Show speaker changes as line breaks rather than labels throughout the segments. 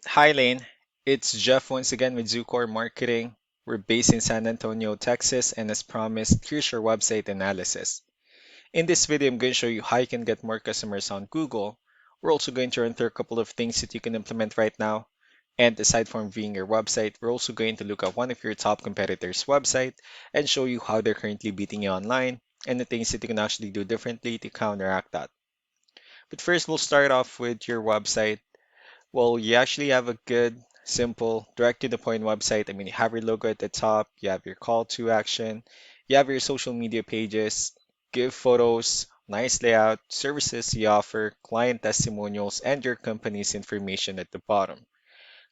Hi Lane, it's Jeff once again with Zucor Marketing. We're based in San Antonio, Texas, and as promised, here's your website analysis. In this video, I'm going to show you how you can get more customers on Google. We're also going to run through a couple of things that you can implement right now. And aside from viewing your website, we're also going to look at one of your top competitors' website and show you how they're currently beating you online and the things that you can actually do differently to counteract that. But first, we'll start off with your website. Well, you actually have a good, simple, direct to the point website. I mean, you have your logo at the top, you have your call to action, you have your social media pages, give photos, nice layout, services you offer, client testimonials, and your company's information at the bottom.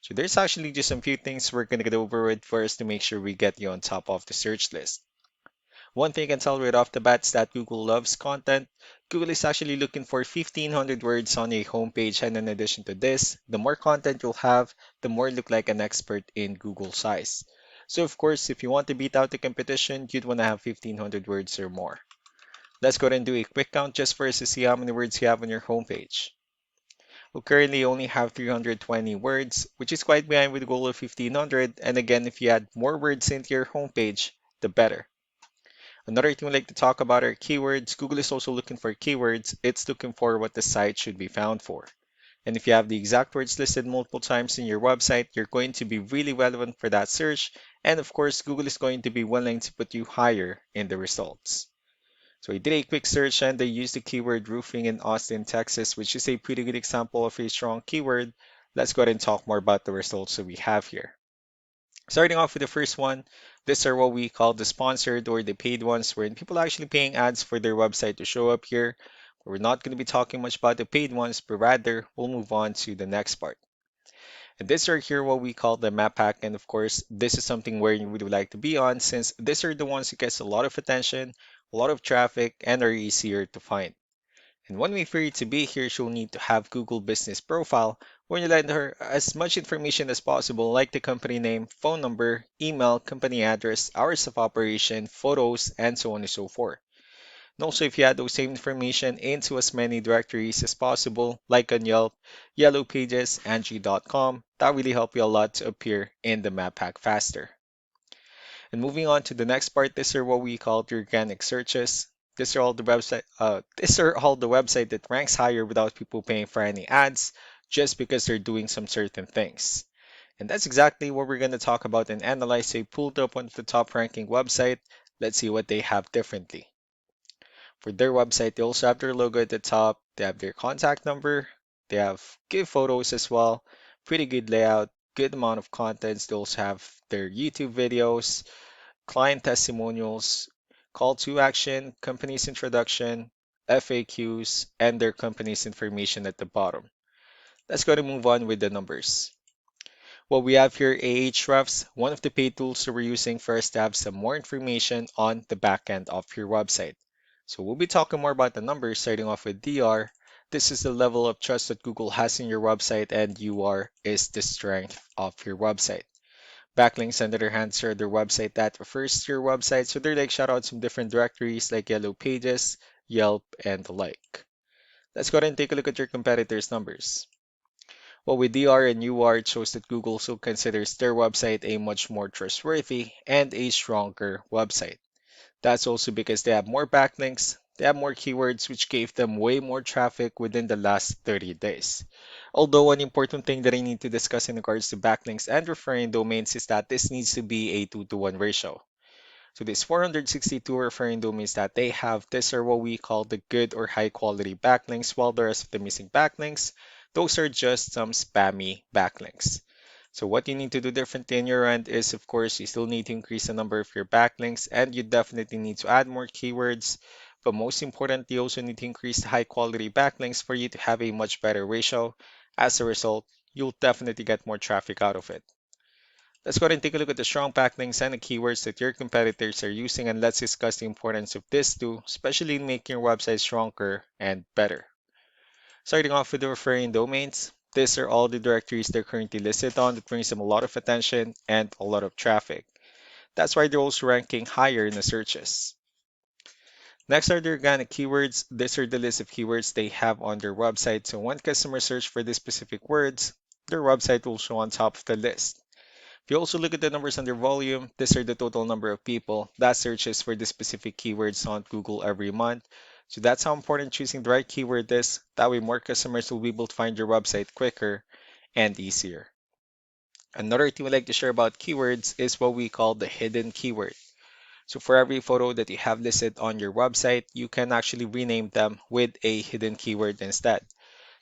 So there's actually just a few things we're going to get over with first to make sure we get you on top of the search list. One thing I can tell right off the bat is that Google loves content. Google is actually looking for 1,500 words on a homepage, and in addition to this, the more content you'll have, the more you look like an expert in Google size. So of course, if you want to beat out the competition, you'd want to have 1,500 words or more. Let's go ahead and do a quick count just for us to see how many words you have on your homepage. We currently only have 320 words, which is quite behind with the goal of 1,500, and again, if you add more words into your homepage, the better. Another thing we like to talk about are keywords. Google is also looking for keywords. It's looking for what the site should be found for. And if you have the exact words listed multiple times in your website, you're going to be really relevant for that search. And of course, Google is going to be willing to put you higher in the results. So I did a quick search and I used the keyword roofing in Austin, Texas, which is a pretty good example of a strong keyword. Let's go ahead and talk more about the results that we have here. Starting off with the first one, these are what we call the sponsored or the paid ones, wherein people are actually paying ads for their website to show up here. We're not going to be talking much about the paid ones, but rather we'll move on to the next part. And these are here what we call the map pack, and of course, this is something where you would like to be on since these are the ones that gets a lot of attention, a lot of traffic, and are easier to find. And one way for you to be here, you'll need to have Google Business Profile, where you let her as much information as possible, like the company name, phone number, email, company address, hours of operation, photos, and so on and so forth. And also, if you add those same information into as many directories as possible, like on Yelp, Yellow Pages, Angie.com, that really help you a lot to appear in the map pack faster. And moving on to the next part, these are what we call the organic searches. These are all the website that ranks higher without people paying for any ads, just because they're doing some certain things. And that's exactly what we're going to talk about and analyze. So I pulled up one of the top ranking website. Let's see what they have differently. For their website, they also have their logo at the top. They have their contact number. They have good photos as well. Pretty good layout, good amount of contents. They also have their YouTube videos, client testimonials, call to action, company's introduction, FAQs, and their company's information at the bottom. Let's go to move on with the numbers. What we have here, Ahrefs, one of the paid tools that we're using first to have some more information on the back end of your website. So we'll be talking more about the numbers starting off with DR. This is the level of trust that Google has in your website, and UR is the strength of your website. Backlinks, on the other hand, are their website that refers to your website. So they're like shoutouts from different directories like Yellow Pages, Yelp, and the like. Let's go ahead and take a look at your competitors' numbers. Well, with DR and UR, it shows that Google still considers their website a much more trustworthy and a stronger website. That's also because they have more backlinks, they have more keywords, which gave them way more traffic within the last 30 days. Although an important thing that I need to discuss in regards to backlinks and referring domains is that this needs to be a 2 to 1 ratio. So these 462 referring domains that they have, these are what we call the good or high quality backlinks, while the rest of the missing backlinks, those are just some spammy backlinks. So what you need to do differently on your end is, of course, you still need to increase the number of your backlinks, and you definitely need to add more keywords. But most importantly, you also need to increase the high quality backlinks for you to have a much better ratio. As a result, you'll definitely get more traffic out of it. Let's go ahead and take a look at the strong backlinks and the keywords that your competitors are using, and let's discuss the importance of this too, especially in making your website stronger and better. Starting off with the referring domains, these are all the directories they're currently listed on that brings them a lot of attention and a lot of traffic. That's why they're also ranking higher in the searches. Next are the organic keywords. These are the list of keywords they have on their website. So when customers search for these specific words, their website will show on top of the list. If you also look at the numbers under volume, these are the total number of people that searches for the specific keywords on Google every month. So that's how important choosing the right keyword is. That way more customers will be able to find your website quicker and easier. Another thing we like to share about keywords is what we call the hidden keyword. So for every photo that you have listed on your website, you can actually rename them with a hidden keyword instead.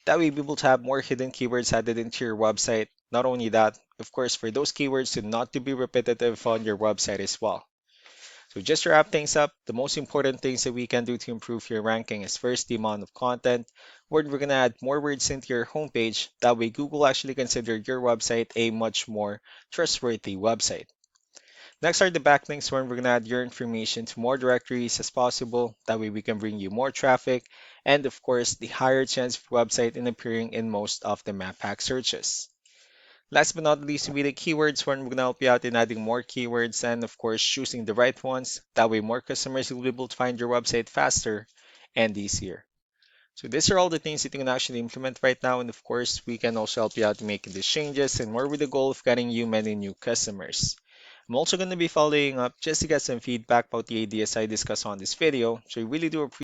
That way, you'll be able to have more hidden keywords added into your website. Not only that, of course, for those keywords to not to be repetitive on your website as well. So just to wrap things up, the most important things that we can do to improve your ranking is first the amount of content. We're going to add more words into your homepage. That way, Google actually consider your website a much more trustworthy website. Next are the backlinks where we're going to add your information to more directories as possible. That way we can bring you more traffic and of course the higher chance of website in appearing in most of the map pack searches. Last but not least will be the keywords where we're going to help you out in adding more keywords and of course choosing the right ones. That way more customers will be able to find your website faster and easier. So these are all the things that you can actually implement right now and of course we can also help you out making these changes and more with the goal of getting you many new customers. I'm also going to be following up just to get some feedback about the ideas I discussed on this video. So I really do appreciate